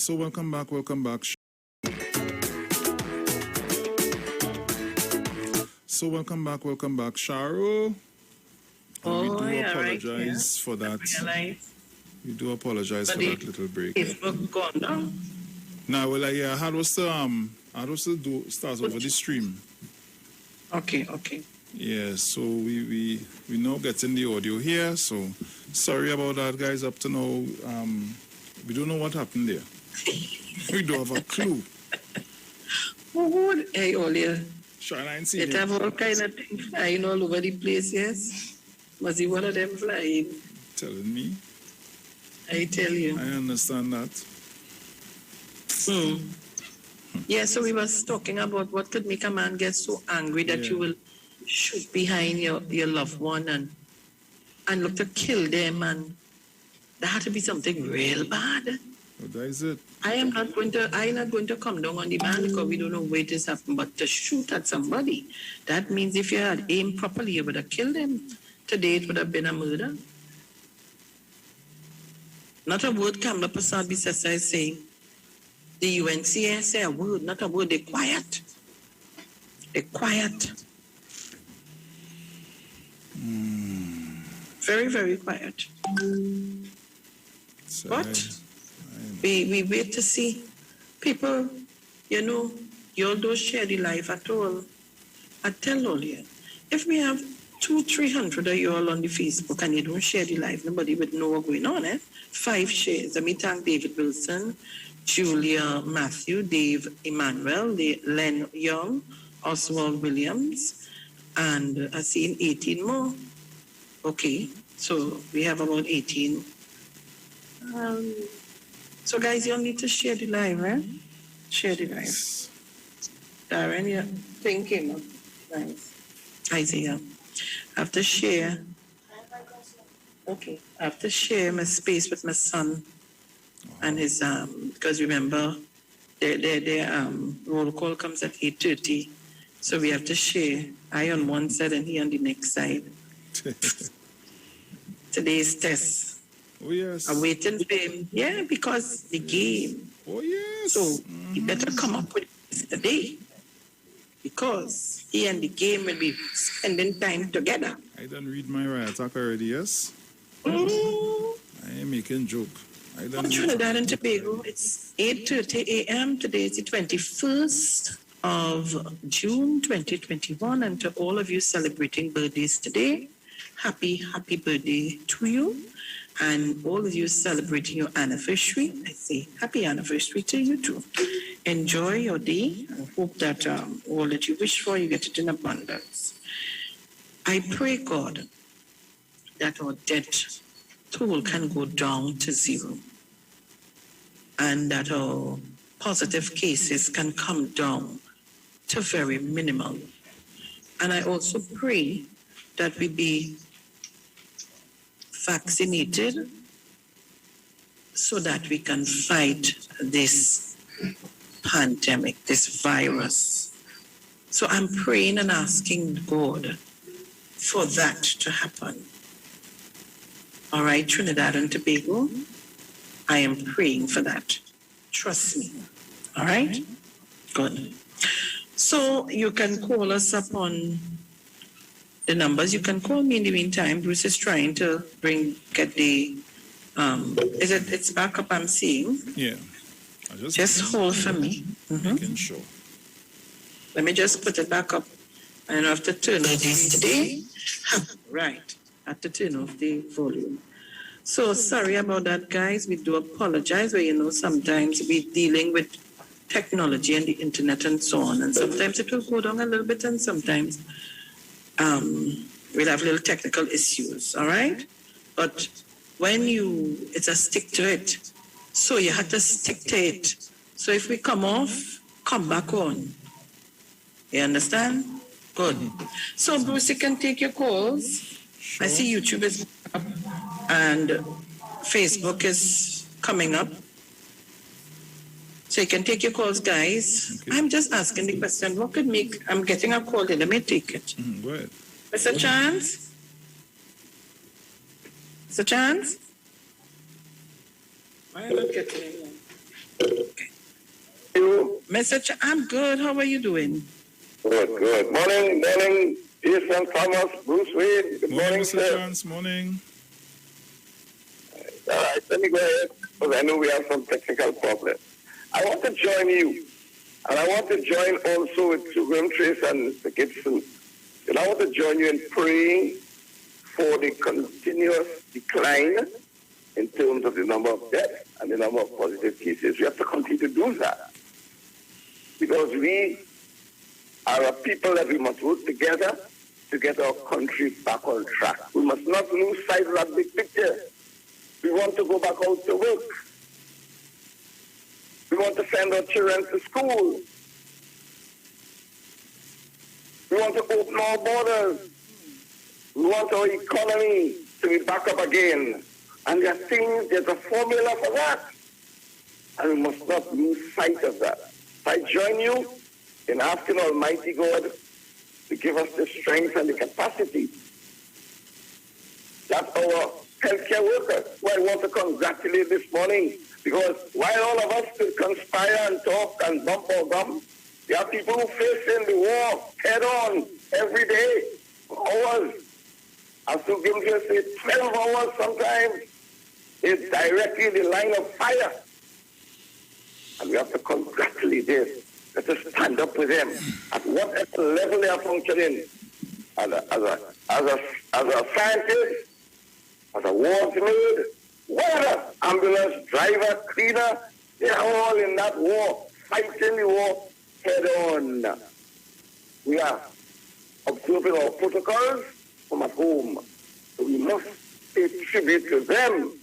So welcome back. So welcome back, Sharon. We do apologize for that. We do apologize for that little break. Facebook gone down. Now, well, yeah, how was to start over the stream? Okay. Yeah, so we now getting the audio here. So sorry about that, guys. Up to now, we don't know what happened there. We don't have a clue. Hey, Olia. Sharon, I ain't seen it. Have all kind of things flying all over the place, yes? Was he one of them flying? Telling me? I tell you. I understand that. Yeah, so we was talking about what could make a man get so angry that you will shoot behind your loved one and look to kill them, and that had to be something real bad. Oh, that is it. I'm not going to come down on the man because we don't know where this happened, but to shoot at somebody, that means if you had aimed properly, you would have killed him. Today it would have been a murder. Not a word Kamla Prasad Bisasa is saying. The UNCS say a word, not a word. They're quiet. Very, very quiet. So but we wait to see people, you all don't share the life at all. I tell all you, if we have 200-300 of you all on the Facebook and you don't share the life, nobody would know what's going on, 5 shares. Let me thank David Wilson, Julia Matthew, Dave Emmanuel, Len Young, Oswald Williams, and I've seen 18 more. Okay, so we have about 18. So guys, you all need to share the live, right? Share the live. Darren, you're thinking. Nice. Isaiah. I have to share. Okay. I have to share my space with my son and his because remember their roll call comes at 8:30. So we have to share. I on one side and he on the next side. Today's test. Oh, yes. I'm waiting for him. Yeah, because the game. Oh, yes. So he better come up with this today. Because he and the game will be spending time together. I don't read my right attack already, yes? I am making joke. I don't Trinidad and Tobago, it's 8:30 a.m. Today is the 21st of June 2021. And to all of you celebrating birthdays today, happy birthday to you. And all of you celebrating your anniversary, I say happy anniversary to you too. Enjoy your day. I hope that all that you wish for, you get it in abundance. I pray, God, that our debt toll can go down to 0 and that our positive cases can come down to very minimal. And I also pray that we be vaccinated so that we can fight this pandemic, this virus. So I'm praying and asking God for that to happen. All right, Trinidad and Tobago, I am praying for that. Trust me. All right? Good. So you can call us up on the numbers. You can call me in the meantime. Bruce is trying to get the it's back up, I'm seeing. Yeah. Just hold for me. Making sure. Let me just put it back up. And I have to turn off this today. Right. I have to turn off the volume. So sorry about that, guys. We do apologize, but sometimes we're dealing with technology and the internet and so on. And sometimes it will go down a little bit and sometimes we'll have little technical issues, all right? But when it's a stick to it. So you have to stick to it. So if we come off, come back on. You understand? Good. So Bruce, you can take your calls. Sure. I see YouTube is up and Facebook is coming up. So you can take your calls, guys. Okay. I'm just asking the question, what could make, I'm getting a call, let me take it. Go ahead. Mr. Chance? Mr. Chance? Why am I not getting it? You? Message, I'm good. How are you doing? Good. Morning, Jason Thomas, Bruce Wade. Good morning, Mr. sir. Chance. Morning. All right, let me go ahead, because I know we have some technical problems. I want to join you, and I want to join also with Sugram Trace and Mr. Gibson. And I want to join you in praying for the continuous decline in terms of the number of deaths and the number of positive cases. We have to continue to do that, because we are a people that we must work together to get our country back on track. We must not lose sight of that big picture. We want to go back out to work. We want to send our children to school. We want to open our borders. We want our economy to be back up again. And there are things, there's a formula for that. And we must not lose sight of that. I join you in asking Almighty God to give us the strength and the capacity. That's our healthcare workers, who I want to congratulate this morning, because while all of us could conspire and talk and bump our gum, there are people who facing the war head on every day for hours. As to give us say 12 hours sometimes is directly in the line of fire. And we have to congratulate them. Let us stand up with them at whatever level they are functioning. As a scientist, as a warsman, whatever, ambulance driver, cleaner, they are all in that war, fighting the war head on. We are observing our protocols from at home. So we must pay tribute to them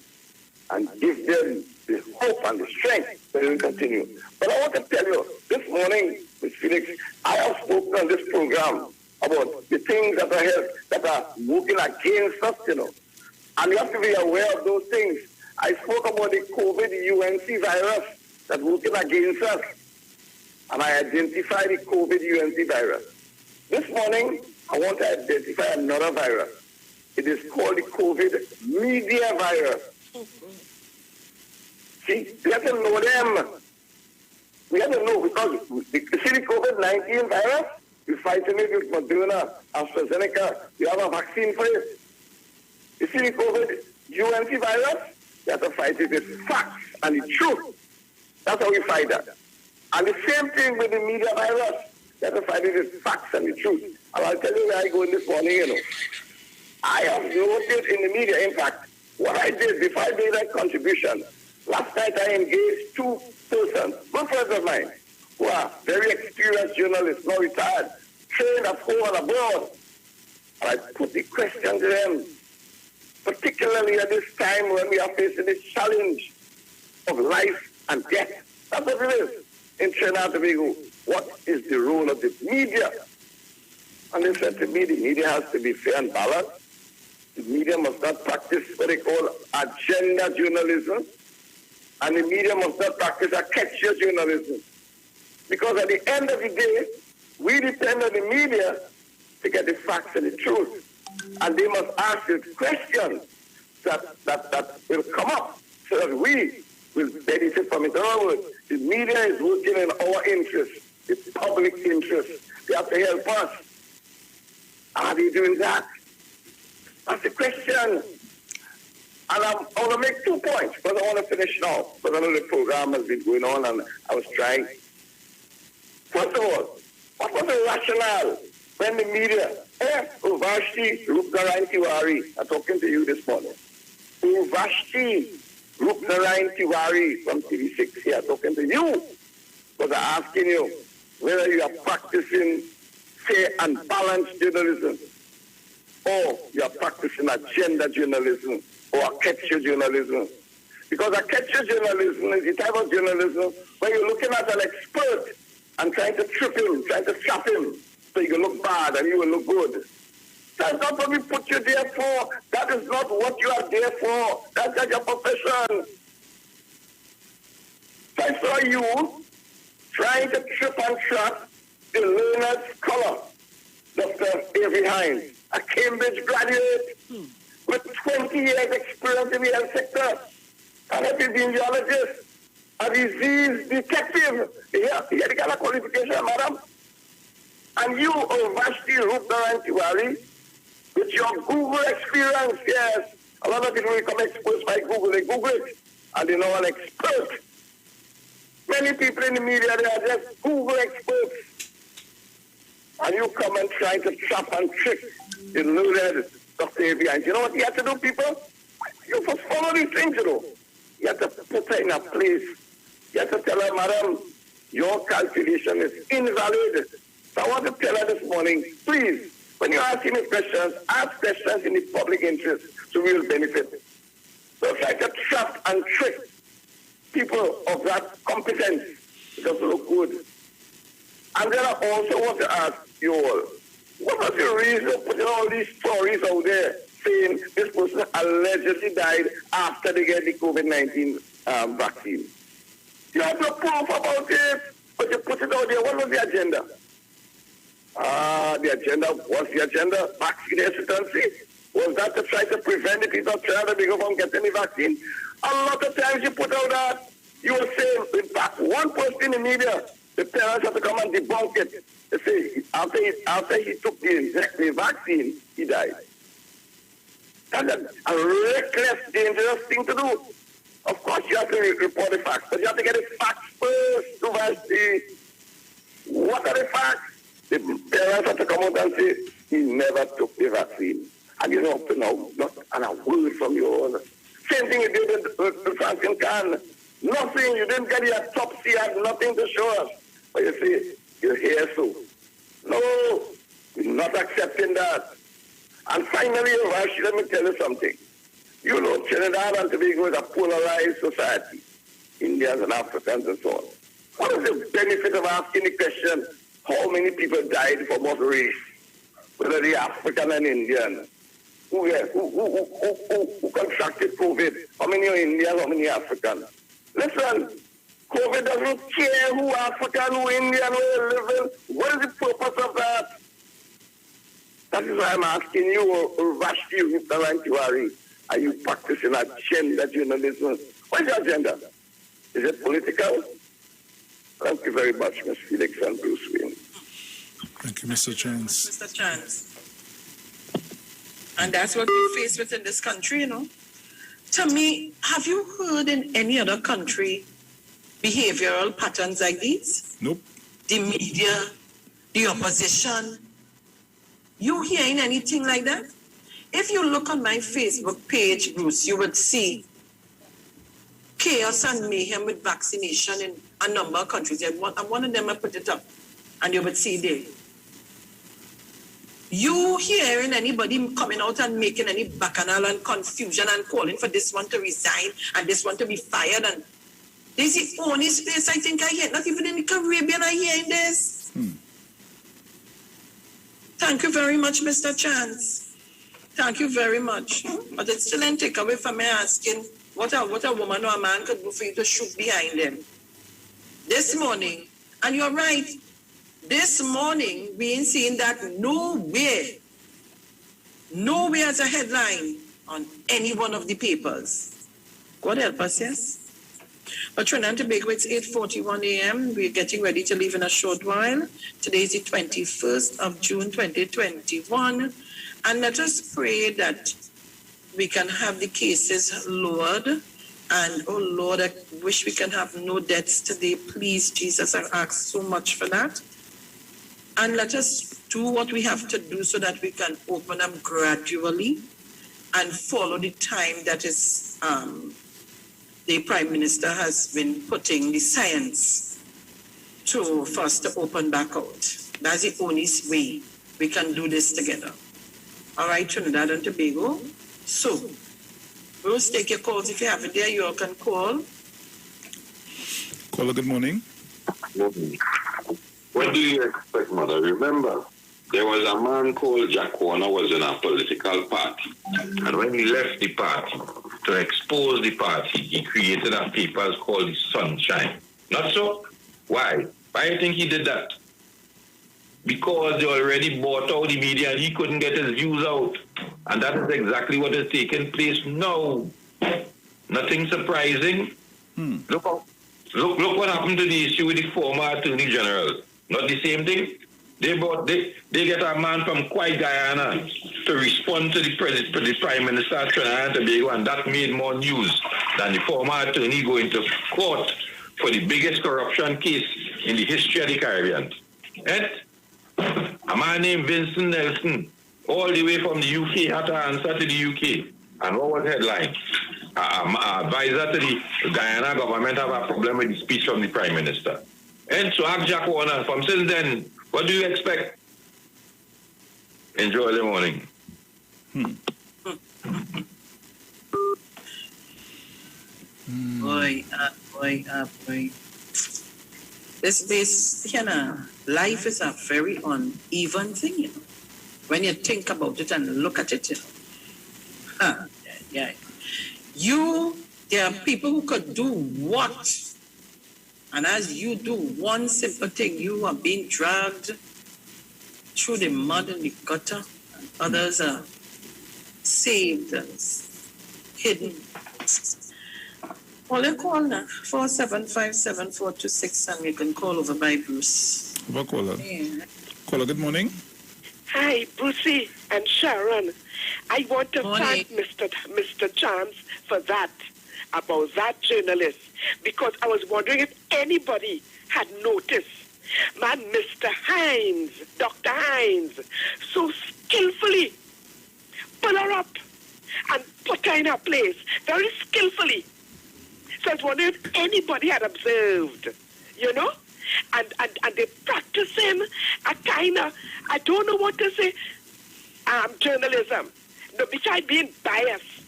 and give them the hope and the strength that they will continue. But I want to tell you, this morning, Ms. Felix, I have spoken on this program about the things that are working against us, And you have to be aware of those things. I spoke about the COVID UNC virus that's working against us. And I identified the COVID UNC virus. This morning, I want to identify another virus. It is called the COVID media virus. See, we have to know them. We have to know, because the COVID-19 virus, we're fighting it with Moderna, AstraZeneca. We have a vaccine for it. You see the COVID UNC virus, we have to fight it with facts and the truth. That's how we fight that. And the same thing with the media virus. We have to fight it with facts and the truth. And I'll tell you where I go in this morning, I have noted in the media, in fact, what I did before I made that contribution. Last night I engaged two persons, good friends of mine, who are very experienced journalists, now retired, trained at home and abroad. And I put the question to them, particularly at this time when we are facing this challenge of life and death. That's what it is in Trinidad and Tobago. What is the role of the media? And they said to me, the media has to be fair and balanced. The media must not practice what they call agenda journalism. And the media must not practice a catch-your journalism. Because at the end of the day, we depend on the media to get the facts and the truth. And they must ask the questions that will come up so that we will benefit from it. In other words, the media is working in our interest, the public interest. They have to help us. Are they doing that? That's the question. And I want to make 2 points, because I want to finish now, because I know the program has been going on and I was trying. First of all, what was the rationale when the media, Vashti Rupnarayan Tiwari, I'm talking to you this morning. Vashti Rupnarayan Tiwari from TV6 here, talking to you, because I'm asking you whether you are practicing fair and balanced journalism, or you are practicing agenda journalism, or a catch-your journalism. Because a catch-your journalism is the type of journalism where you're looking at an expert and trying to trip him, trying to trap him, so you can look bad and you will look good. That's not what we put you there for. That is not what you are there for. That's not your profession. So I saw you trying to trip and trap the learner's scholar, Dr. Avery Hines, a Cambridge graduate with 20 years experience in the health sector, an epidemiologist. a disease detective. Yeah, he had got a qualification, madam. And you, Vashti Rupnarantiwari, with your Google experience, yes. A lot of people become exposed by Google. They Google it, and they know an expert. Many people in the media, they are just Google experts. And you come and try to trap and trick the loaded Dr. Avian. You know what you have to do, people? You must follow these things, you know. You have to put her in a place. You have to tell her, madam, your calculation is invalid. So I want to tell her this morning, please, when you ask me questions, ask questions in the public interest so we will benefit. So try to trap and trick people of that competence. It doesn't look good. And then I also want to ask you all, what was the reason of putting all these stories out there saying this person allegedly died after they get the COVID-19 vaccine? You have no proof about it, but you put it out there. What was the agenda? The agenda was the agenda vaccine hesitancy. Was that to try to prevent the people trying to go from getting the vaccine? A lot of times you put out that you were saying, in fact, one person in the media, the parents have to come and debunk it. They say after he took the vaccine, he died. That's a reckless, dangerous thing to do. Of course, you have to report the facts, but you have to get the facts first to Vashti. What are the facts? The parents have to come out and say, he never took the vaccine. And you know, up to now, not a word from you all. Same thing you did with Franklin Khan. Nothing, you didn't get your autopsy, you had nothing to show us. But you see, you're here, so. No, we're not accepting that. And finally, Rashi, let me tell you something. You know, Trinidad and Tobago is a polarized society. Indians and Africans and so on. What is the benefit of asking the question, how many people died from what race? Whether they African and Indian. Who contracted COVID? How many are Indian, how many are African? Listen, COVID doesn't care who African, who Indian, where you live in. What is the purpose of that? That is why I'm asking you, Vashti Rupnarantiwari, are you practicing agenda journalism? What is your agenda? Is it political? Thank you very much, Ms. Felix and Bruce Wayne. Thank you, Mr. Chance. Mr. Chance. And that's what we face with in this country, you know. Tell me, have you heard in any other country behavioral patterns like these? Nope. The media, the opposition. You hearing anything like that? If you look on my Facebook page, Bruce, you would see chaos and mayhem with vaccination in a number of countries. And one of them, I put it up, and you would see there. You hearing anybody coming out and making any bacchanal and confusion and calling for this one to resign and this one to be fired? And this is the only space I think I hear. Not even in the Caribbean I hearing this. Thank you very much, Mr. Chance. Thank you very much. But it's still a take away from me asking what a woman or a man could do for you to shoot behind them. This morning, and you're right, this morning we ain't seeing that nowhere as a headline on any one of the papers. God help us, yes? But Trinidad and Tobago, it's 8:41 a.m. We're getting ready to leave in a short while. Today is the 21st of June, 2021. And let us pray that we can have the cases lowered. And, oh Lord, I wish we can have no deaths today. Please, Jesus, I ask so much for that. And let us do what we have to do so that we can open them gradually and follow the time that is the Prime Minister has been putting the science for us to open back out. That's the only way we can do this together. All right, Trinidad and Tobago. So, Bruce, take your calls. If you have it there, you all can call. Caller, good morning. What do you expect, Mother? Remember, there was a man called Jack Warner was in a political party. And when he left the party, to expose the party, he created a paper called the Sunshine. Not so? Why? Why do you think he did that? Because they already bought out the media and he couldn't get his views out. And that is exactly what is taking place now. Nothing surprising. Look Look what happened to the issue with the former Attorney General. Not the same thing. They get a man from Kwai Guyana to respond to the Prime Minister of Trinidad and Tobago, and that made more news than the former attorney going to court for the biggest corruption case in the history of the Caribbean. And a man named Vincent Nelson, all the way from the UK, had to answer to the UK. And what was headline? Advisor to the Guyana government have a problem with the speech from the Prime Minister. And so ask Jack Warner, from since then, what do you expect? Enjoy the morning. Boy. This, life is a very uneven thing, when you think about it and look at it, there are people who could do what? And as you do one simple thing, you are being dragged through the mud and the gutter, and others are saved and hidden. Well, you call now, 4757426, and you can call over by Bruce. Caller. Yeah. Caller, good morning. Hi, Brucey and Sharon. I want to thank Mr. Chance for that, about that journalist, because I was wondering if anybody had noticed. Man, Mr. Hines, Dr. Hines, so skillfully pull her up and put her in her place, very skillfully. So I was wondering if anybody had observed, and they practice him a kind of, I don't know what to say, journalism, besides being biased.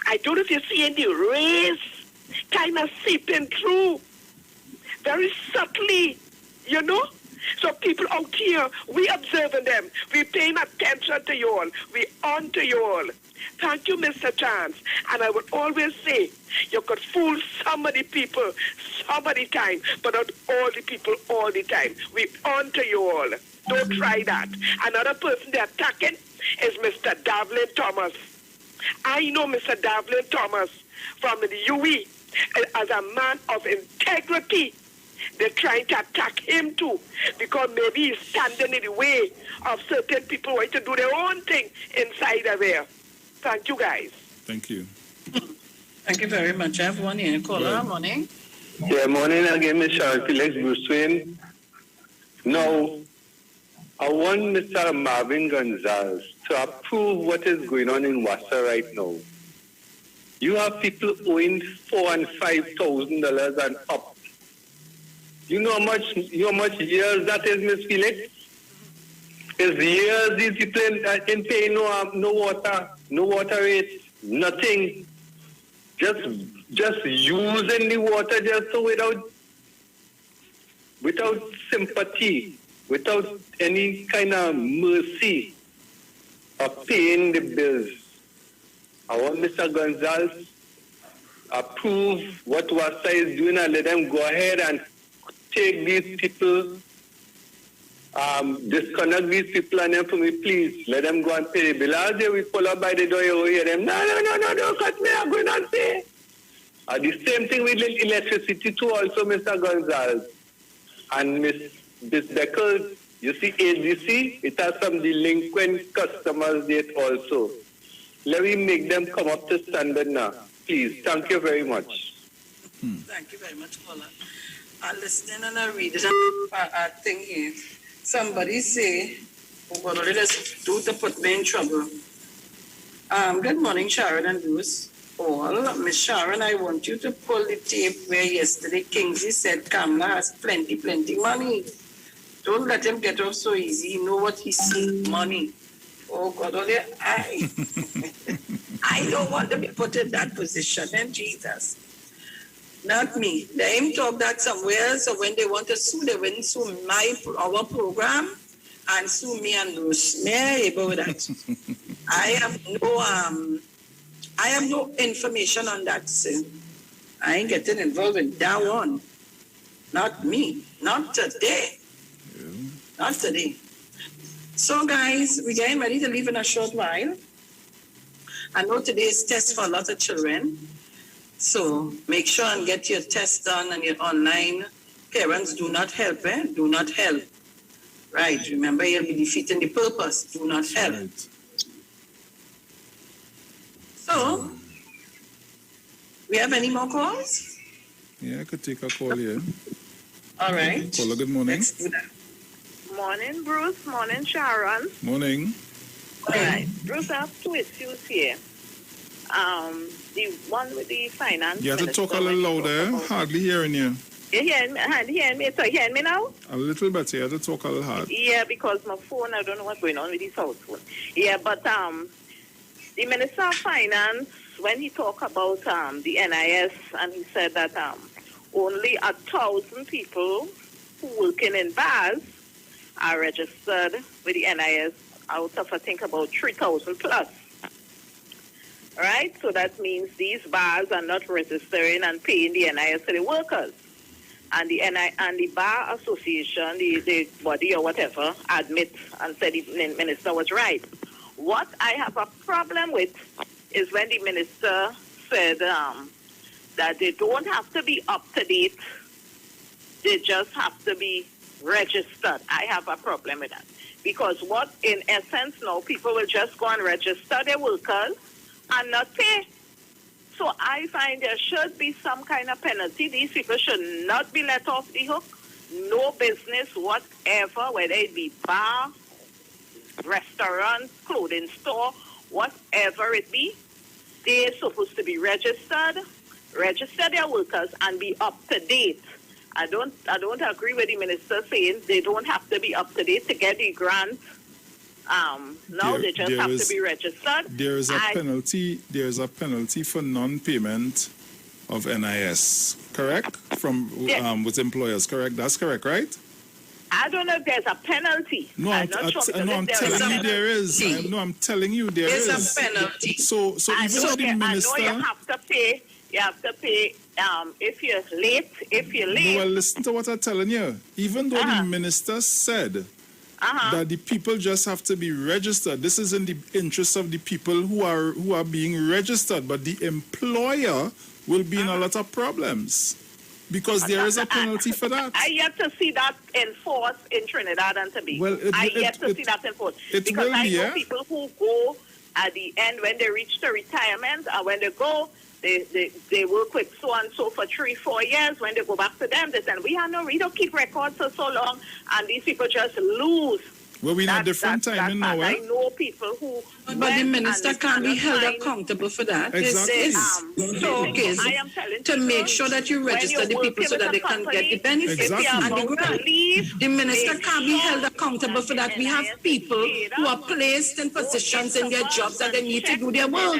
I don't know if you see any race kind of seeping through very subtly, So people out here, we observing them. We paying attention to you all. We on to you all. Thank you, Mr. Chance. And I would always say, you could fool some of the people some of the time, but not all the people all the time. We on to you all. Don't try that. Another person they're attacking is Mr. Davlin Thomas. I know Mr. Davlin Thomas from the UE as a man of integrity. They're trying to attack him too, because maybe he's standing in the way of certain people wanting to do their own thing inside of there. Thank you, guys. Thank you. Thank you very much. I have one here. Caller, morning. Yeah, morning again, Ms. Sharon, Felix, Bruce Wayne. Now, I want Mr. Marvin Gonzalez to approve what is going on in Wassa right now. You have people owing $4,000 and $5,000 and up. You know how much years that is, Miss Felix? It's years these people in pay no water rates, nothing. Just using the water just so without sympathy, without any kind of mercy of paying the bills. I want Mr. Gonzalez approve what Wassa is doing and let them go ahead and take these people, disconnect these people and them for me, please. Let them go and pay the bill. As they will pull up by the door, you hear them, no, don't cut me, I'm going to pay. The same thing with electricity too also, Mr. Gonzalez. And Miss Beckles, you see AGC, it has some delinquent customers there also. Let me make them come up to standard now. Please, thank you very much. Thank you very much, caller. I'm listening and I read it. I think here. Somebody say, oh God, let us do to put me in trouble. Good morning, Sharon and Bruce. All, Miss Sharon, I want you to pull the tape where yesterday Kingsley said Kamala has plenty money. Don't let him get off so easy. You know what he sees, money. Oh God, I don't want to be put in that position, and Jesus. Not me. Let him talk that somewhere, so when they want to sue, they will sue our program and sue me and Bruce. May I able with that? I have no information on that, sir. I ain't getting involved in that one. Not me. Not today. Not today. So, guys, we're getting ready to leave in a short while. I know today is test for a lot of children. So make sure and get your test done and your online. Parents, do not help, eh? Do not help. Right, remember you'll be defeating the purpose. Do not help. Right. So, we have any more calls? Yeah, I could take a call here. All right. Caller, good morning. Let's do that. Morning, Bruce. Morning, Sharon. Morning. All right. Bruce, I have two issues here. The one with the finance. You have to talk a little louder. Hardly hearing you. You hear me? So you hear me now? A little bit. You have to talk a little hard. Yeah, because my phone, I don't know what's going on with this house phone. Yeah, but the Minister of Finance, when he talked about the NIS, and he said that only 1,000 people who working in bars are registered with the NIS out of, I think, about 3,000 plus. Right? So that means these bars are not registering and paying the NIS to the workers. And the Bar Association, the body or whatever, admit and said the minister was right. What I have a problem with is when the minister said that they don't have to be up to date, they just have to be registered. I have a problem with that. Because what, in essence, now people will just go and register their workers and not pay. So I find there should be some kind of penalty. These people should not be let off the hook. No business whatever, whether it be bar, restaurant, clothing store, whatever it be. They're supposed to be register their workers and be up to date. I don't agree with the minister saying they don't have to be up to date to get the grant. No, they just have to be registered. There is a penalty. There is a penalty for non-payment of NIS. Correct? From with employers. Correct. That's correct, right? I don't know if there's a penalty. No, I'm telling you there is. I'm telling you there is. There's a penalty. So even though the minister, I know you have to pay. You have to pay if you're late. No, well, listen to what I'm telling you. Even though the minister said that the people just have to be registered, this is in the interest of the people who are being registered, but the employer will be in a lot of problems because there is a penalty for that. I yet to see that enforced in Trinidad and Tobago. Well, I yet to see that enforced because I know people who go at the end when they reach the retirement, and when they go, they work with so and so for 3-4 years. When they go back to them, they say, we don't keep records for so long, and these people just lose. Well, we're in a different timing now. I know people who. But the minister can't be held accountable for that. Exactly. I am telling to make sure that you register the people so that they can get the benefits and the grant. The minister can't be held accountable for that. We have people who are placed in positions in their jobs and they need to do their work.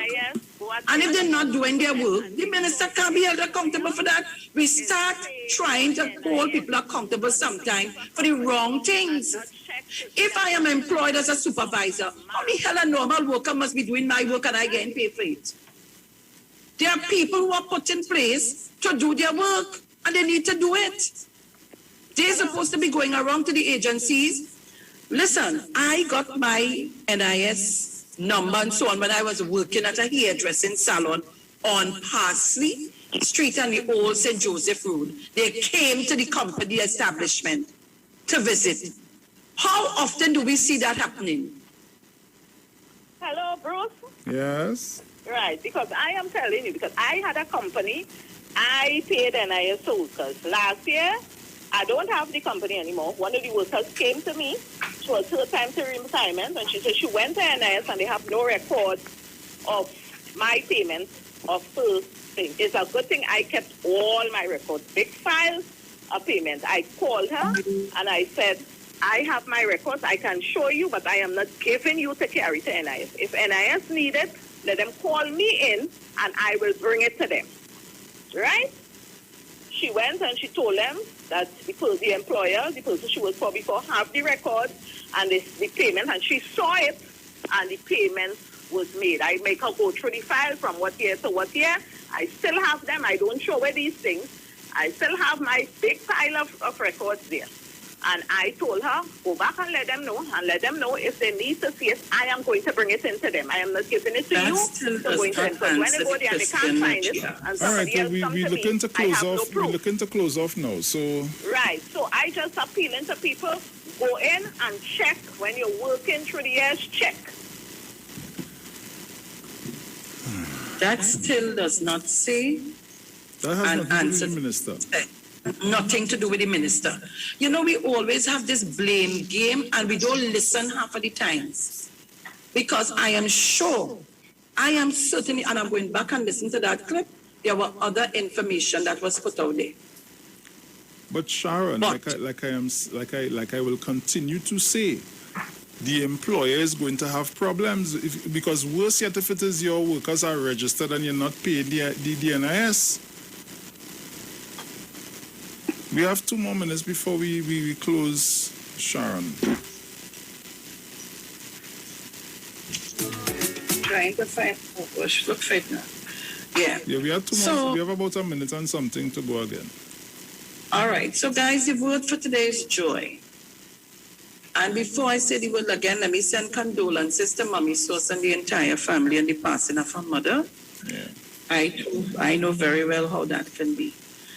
And if they're not doing their work, the minister can't be held accountable for that. We start trying to hold people accountable sometimes for the wrong things. If I am employed as a supervisor, how the hell a normal worker must be doing my work and I getting paid for it? There are people who are put in place to do their work and they need to do it. They're supposed to be going around to the agencies. Listen, I got my NIS number and so on when I was working at a hairdressing salon on Parsley Street and the old St. Joseph Road. They came to the company establishment to visit. How often do we see that happening? Hello, Bruce? Yes. Right, because I am telling you, because I had a company, I paid NIS to workers. Last year, I don't have the company anymore. One of the workers came to me. It was her time to retirement, and she said she went to NIS and they have no record of my payment of her thing. It's a good thing I kept all my records, big files of payment. I called her and I said, I have my records, I can show you, but I am not giving you to carry to NIS. If NIS need it, let them call me in and I will bring it to them. Right? She went and she told them that the employer, the person she worked for before, have the record and the payment, and she saw it and the payment was made. I make her go through the file from what year to what year. I still have them. I don't show away these things. I still have my big pile of records there. And I told her, go back and let them know, if they need to see it, I am going to bring it into them. I am not giving it to you. Still does Going to not them. Because when they answer go the there and they question can't find that it, she asked. and All right, somebody else we come to looking me, to I close have no off. proof. We're looking to close off now. So Right. So I just appealing to people, go in and check when you're working through the years, check. That still does not say that has an nothing to do answer. with the minister. Nothing to do with the minister. You know, we always have this blame game and we don't listen half of the times. Because I am sure, I am certainly, and I'm going back and listen to that clip, there were other information that was put out there. But Sharon, But- like I will continue to say, the employer is going to have problems because worse yet, if it is your workers are registered and you're not paid the NIS. We have 2 more minutes before we close, Sharon. Trying to find, oh gosh, look for it now. Yeah. Yeah, we have 2 more. So- We have about a minute and something to go again. All right. So, guys, the word for today is joy. And before I say the word again, let me send condolences to Mommy Sauce and the entire family and the passing of her mother. Yeah. I know very well how that can be.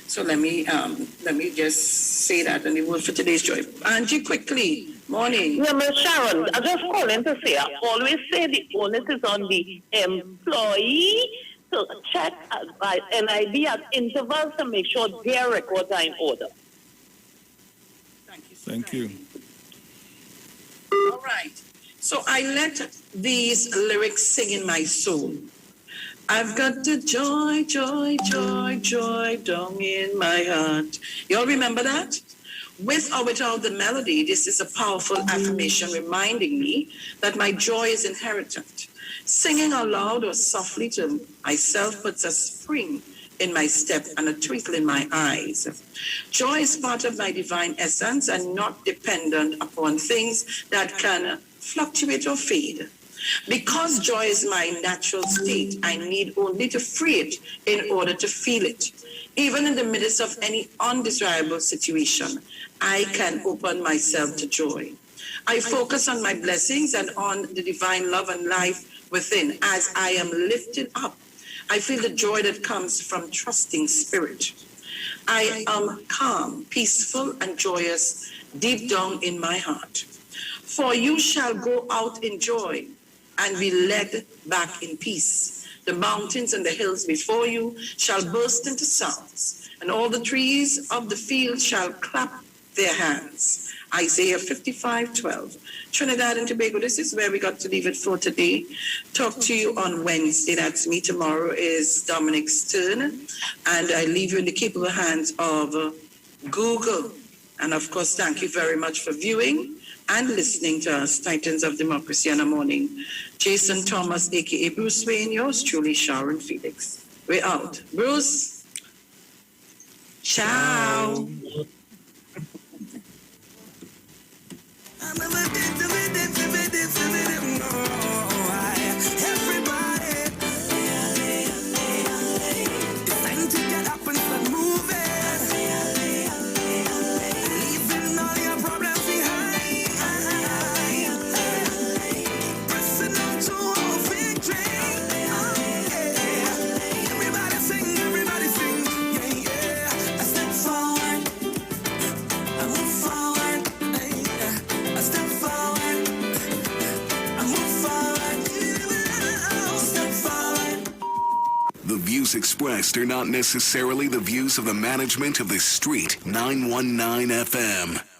So let me just say that, and the word for today's joy. Angie, quickly. Morning. Yeah, Miss Sharon, I just calling to say, I always say the onus is on the employee to check by NID at intervals to make sure their records are in order. Thank you. All right. So I let these lyrics sing in my soul. I've got the joy, joy, joy, joy down in my heart. You all remember that? With or without the melody, this is a powerful affirmation reminding me that my joy is inherent. Singing aloud or softly to myself puts a spring in my step and a twinkle in my eyes. Joy is part of my divine essence and not dependent upon things that can fluctuate or fade. Because joy is my natural state, I need only to free it in order to feel it. Even in the midst of any undesirable situation, I can open myself to joy. I focus on my blessings and on the divine love and life within. As I am lifted up, I feel the joy that comes from trusting spirit. I am calm, peaceful, and joyous deep down in my heart. For you shall go out in joy and be led back in peace. The mountains and the hills before you shall burst into songs, and all the trees of the field shall clap their hands. Isaiah 55:12. Trinidad and Tobago, this is where we got to leave it for today. Talk to you on Wednesday. That's me. Tomorrow is Dominic's turn. And I leave you in the capable hands of Google. And of course, thank you very much for viewing and listening to us, Titans of Democracy on a Morning. Jason Thomas, a.k.a. Bruce Wayne, yours truly, Sharon Felix. We're out. Bruce. Ciao. The views expressed are not necessarily the views of the management of the Street 919 FM.